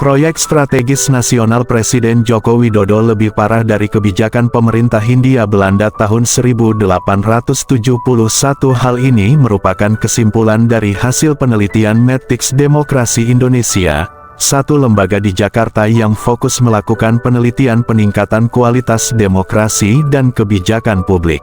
Proyek strategis nasional Presiden Joko Widodo lebih parah dari kebijakan pemerintah Hindia Belanda tahun 1871. Hal ini merupakan kesimpulan dari hasil penelitian Matrix Demokrasi Indonesia, satu lembaga di Jakarta yang fokus melakukan penelitian peningkatan kualitas demokrasi dan kebijakan publik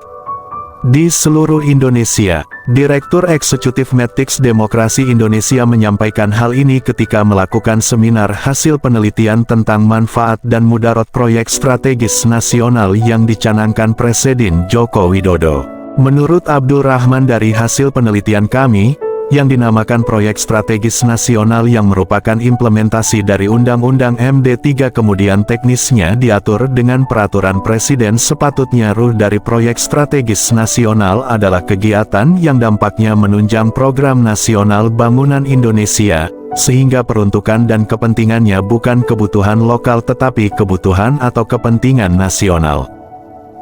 di seluruh Indonesia. Direktur Eksekutif Matrix Demokrasi Indonesia menyampaikan hal ini ketika melakukan seminar hasil penelitian tentang manfaat dan mudarat proyek strategis nasional yang dicanangkan Presiden Joko Widodo. Menurut Abdul Rahman, dari hasil penelitian kami, yang dinamakan Proyek Strategis Nasional yang merupakan implementasi dari Undang-Undang MD3, kemudian teknisnya diatur dengan Peraturan Presiden. Sepatutnya ruh dari Proyek Strategis Nasional adalah kegiatan yang dampaknya menunjang program nasional bangunan Indonesia, sehingga peruntukan dan kepentingannya bukan kebutuhan lokal tetapi kebutuhan atau kepentingan nasional.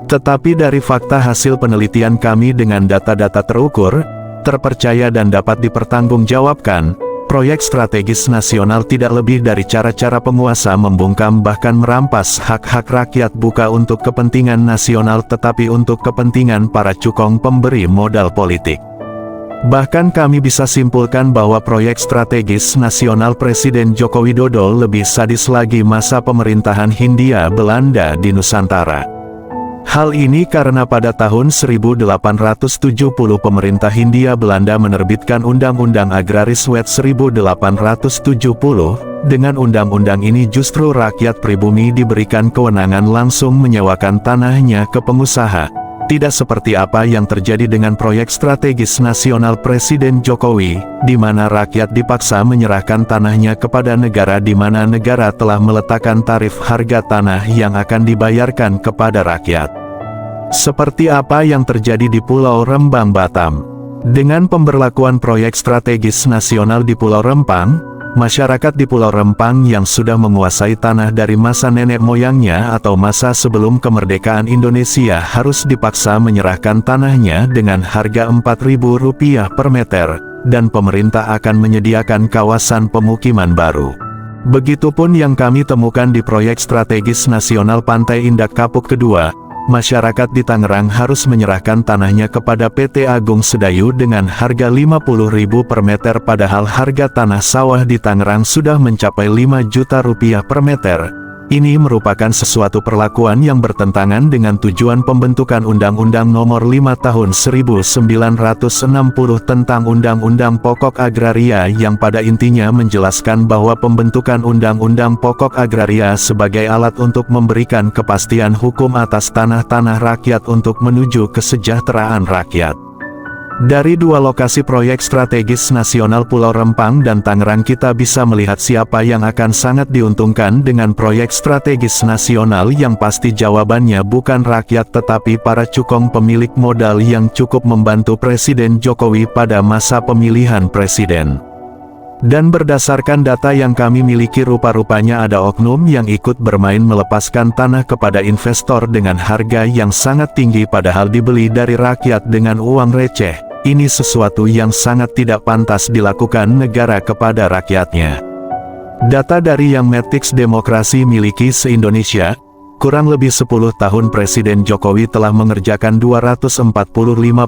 Tetapi dari fakta hasil penelitian kami dengan data-data terukur, terpercaya dan dapat dipertanggungjawabkan, proyek strategis nasional tidak lebih dari cara-cara penguasa membungkam bahkan merampas hak-hak rakyat, bukan untuk kepentingan nasional tetapi untuk kepentingan para cukong pemberi modal politik. Bahkan kami bisa simpulkan bahwa proyek strategis nasional Presiden Joko Widodo lebih sadis lagi masa pemerintahan Hindia Belanda di Nusantara. Hal ini karena pada tahun 1870 pemerintah Hindia Belanda menerbitkan Undang-Undang Agraris WET 1870. Dengan undang-undang ini justru rakyat pribumi diberikan kewenangan langsung menyewakan tanahnya ke pengusaha. Tidak seperti apa yang terjadi dengan proyek strategis nasional Presiden Jokowi, di mana rakyat dipaksa menyerahkan tanahnya kepada negara, di mana negara telah meletakkan tarif harga tanah yang akan dibayarkan kepada rakyat. Seperti apa yang terjadi di Pulau Rempang, Batam. Dengan pemberlakuan proyek strategis nasional di Pulau Rempang, masyarakat di Pulau Rempang yang sudah menguasai tanah dari masa nenek moyangnya atau masa sebelum kemerdekaan Indonesia harus dipaksa menyerahkan tanahnya dengan harga Rp4.000 per meter, dan pemerintah akan menyediakan kawasan pemukiman baru. Begitupun yang kami temukan di proyek strategis nasional Pantai Indah Kapuk Kedua. Masyarakat di Tangerang harus menyerahkan tanahnya kepada PT Agung Sedayu dengan harga Rp50.000 per meter, padahal harga tanah sawah di Tangerang sudah mencapai Rp5 juta per meter. Ini merupakan sesuatu perlakuan yang bertentangan dengan tujuan pembentukan Undang-Undang Nomor 5 Tahun 1960 tentang Undang-Undang Pokok Agraria, yang pada intinya menjelaskan bahwa pembentukan Undang-Undang Pokok Agraria sebagai alat untuk memberikan kepastian hukum atas tanah-tanah rakyat untuk menuju kesejahteraan rakyat. Dari dua lokasi proyek strategis nasional Pulau Rempang dan Tangerang, kita bisa melihat siapa yang akan sangat diuntungkan dengan proyek strategis nasional, yang pasti jawabannya bukan rakyat tetapi para cukong pemilik modal yang cukup membantu Presiden Jokowi pada masa pemilihan presiden. Dan berdasarkan data yang kami miliki, rupa-rupanya ada oknum yang ikut bermain melepaskan tanah kepada investor dengan harga yang sangat tinggi padahal dibeli dari rakyat dengan uang receh. Ini sesuatu yang sangat tidak pantas dilakukan negara kepada rakyatnya. Data dari yang Matrix Demokrasi miliki se-Indonesia, kurang lebih 10 tahun Presiden Jokowi telah mengerjakan 245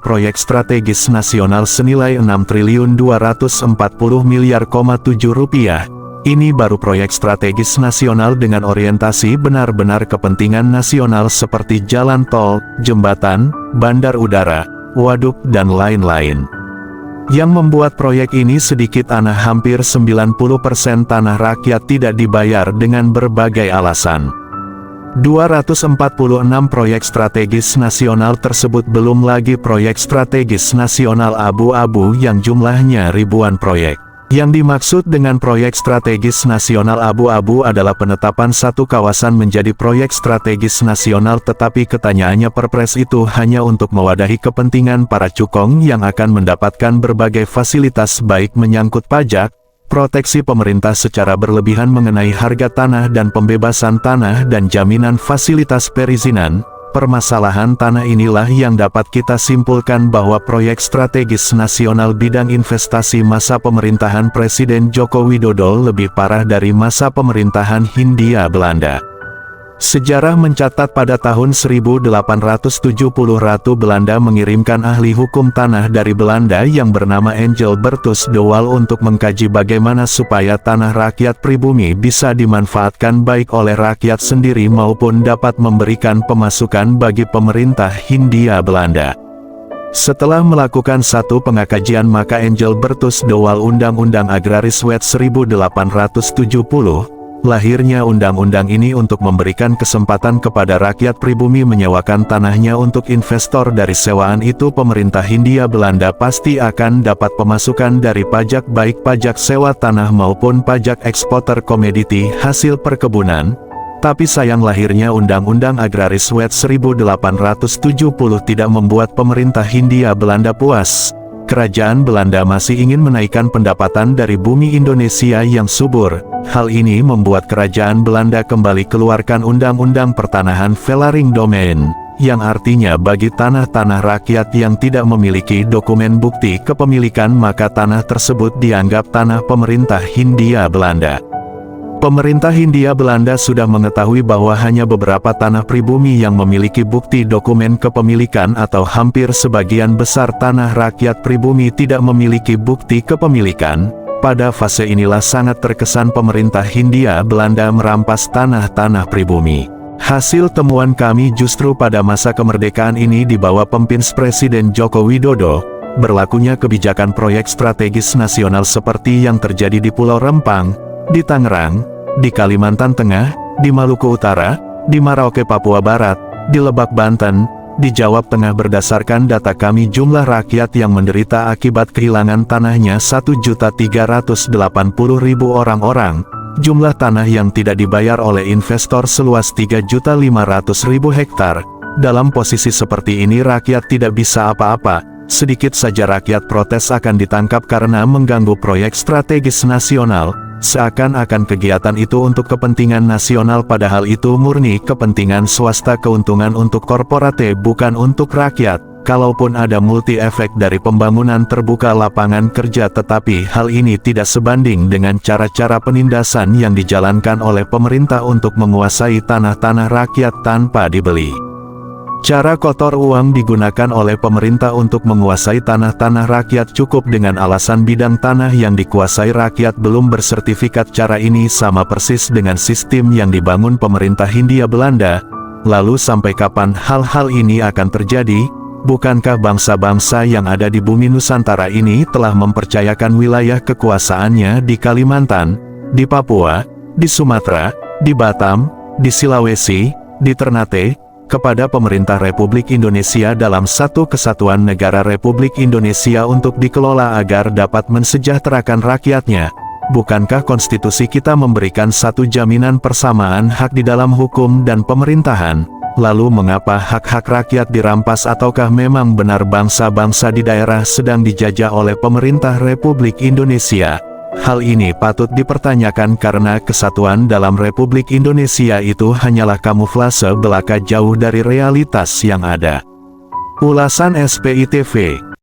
proyek strategis nasional senilai Rp6.240.7. Ini baru proyek strategis nasional dengan orientasi benar-benar kepentingan nasional seperti jalan tol, jembatan, bandar udara, waduk dan lain-lain. Yang membuat proyek ini sedikit aneh, hampir 90% tanah rakyat tidak dibayar dengan berbagai alasan. 246 proyek strategis nasional tersebut belum lagi proyek strategis nasional abu-abu yang jumlahnya ribuan proyek. Yang dimaksud dengan proyek strategis nasional abu-abu adalah penetapan satu kawasan menjadi proyek strategis nasional, tetapi ketanyaannya perpres itu hanya untuk mewadahi kepentingan para cukong yang akan mendapatkan berbagai fasilitas baik menyangkut pajak, proteksi pemerintah secara berlebihan mengenai harga tanah dan pembebasan tanah dan jaminan fasilitas perizinan, Permasalahan tanah inilah yang dapat kita simpulkan bahwa proyek strategis nasional bidang investasi masa pemerintahan Presiden Joko Widodo lebih parah dari masa pemerintahan Hindia Belanda. Sejarah mencatat pada tahun 1870 Ratu Belanda mengirimkan ahli hukum tanah dari Belanda yang bernama Angel Bertus de Waal untuk mengkaji bagaimana supaya tanah rakyat pribumi bisa dimanfaatkan baik oleh rakyat sendiri maupun dapat memberikan pemasukan bagi pemerintah Hindia Belanda. Setelah melakukan satu pengkajian maka Angel Bertus de Waal Undang-Undang Agraris Wet 1870, lahirnya undang-undang ini untuk memberikan kesempatan kepada rakyat pribumi menyewakan tanahnya untuk investor. Dari sewaan itu pemerintah Hindia Belanda pasti akan dapat pemasukan dari pajak baik pajak sewa tanah maupun pajak eksporter komoditi hasil perkebunan. Tapi sayang lahirnya Undang-Undang Agraris Wet 1870 tidak membuat pemerintah Hindia Belanda puas. Kerajaan Belanda masih ingin menaikkan pendapatan dari bumi Indonesia yang subur. Hal ini membuat kerajaan Belanda kembali keluarkan Undang-Undang Pertanahan Verlaring Domein, yang artinya bagi tanah-tanah rakyat yang tidak memiliki dokumen bukti kepemilikan maka tanah tersebut dianggap tanah pemerintah Hindia Belanda. Pemerintah Hindia Belanda sudah mengetahui bahwa hanya beberapa tanah pribumi yang memiliki bukti dokumen kepemilikan atau hampir sebagian besar tanah rakyat pribumi tidak memiliki bukti kepemilikan. Pada fase inilah sangat terkesan pemerintah Hindia Belanda merampas tanah-tanah pribumi. Hasil temuan kami justru pada masa kemerdekaan ini di bawah pemimpin Presiden Joko Widodo, berlakunya kebijakan proyek strategis nasional seperti yang terjadi di Pulau Rempang, di Tangerang, di Kalimantan Tengah, di Maluku Utara, di Merauke Papua Barat, di Lebak Banten, di Jawa Tengah. Berdasarkan data kami jumlah rakyat yang menderita akibat kehilangan tanahnya 1.380.000 orang-orang, jumlah tanah yang tidak dibayar oleh investor seluas 3.500.000 hektar. Dalam posisi seperti ini rakyat tidak bisa apa-apa. Sedikit saja rakyat protes akan ditangkap karena mengganggu proyek strategis nasional. Seakan-akan kegiatan itu untuk kepentingan nasional padahal itu murni kepentingan swasta, keuntungan untuk korporate bukan untuk rakyat. Kalaupun ada multi efek dari pembangunan terbuka lapangan kerja tetapi hal ini tidak sebanding dengan cara-cara penindasan yang dijalankan oleh pemerintah untuk menguasai tanah-tanah rakyat tanpa dibeli. Cara kotor uang digunakan oleh pemerintah untuk menguasai tanah-tanah rakyat cukup dengan alasan bidang tanah yang dikuasai rakyat belum bersertifikat. Cara ini sama persis dengan sistem yang dibangun pemerintah Hindia Belanda. Lalu sampai kapan hal-hal ini akan terjadi? Bukankah bangsa-bangsa yang ada di bumi Nusantara ini telah mempercayakan wilayah kekuasaannya di Kalimantan, di Papua, di Sumatera, di Batam, di Sulawesi, di Ternate, kepada pemerintah Republik Indonesia dalam satu kesatuan negara Republik Indonesia untuk dikelola agar dapat mensejahterakan rakyatnya? Bukankah konstitusi kita memberikan satu jaminan persamaan hak di dalam hukum dan pemerintahan? Lalu mengapa hak-hak rakyat dirampas? Ataukah memang benar bangsa-bangsa di daerah sedang dijajah oleh pemerintah Republik Indonesia? Hal ini patut dipertanyakan karena kesatuan dalam Republik Indonesia itu hanyalah kamuflase belaka jauh dari realitas yang ada. Ulasan SPI TV.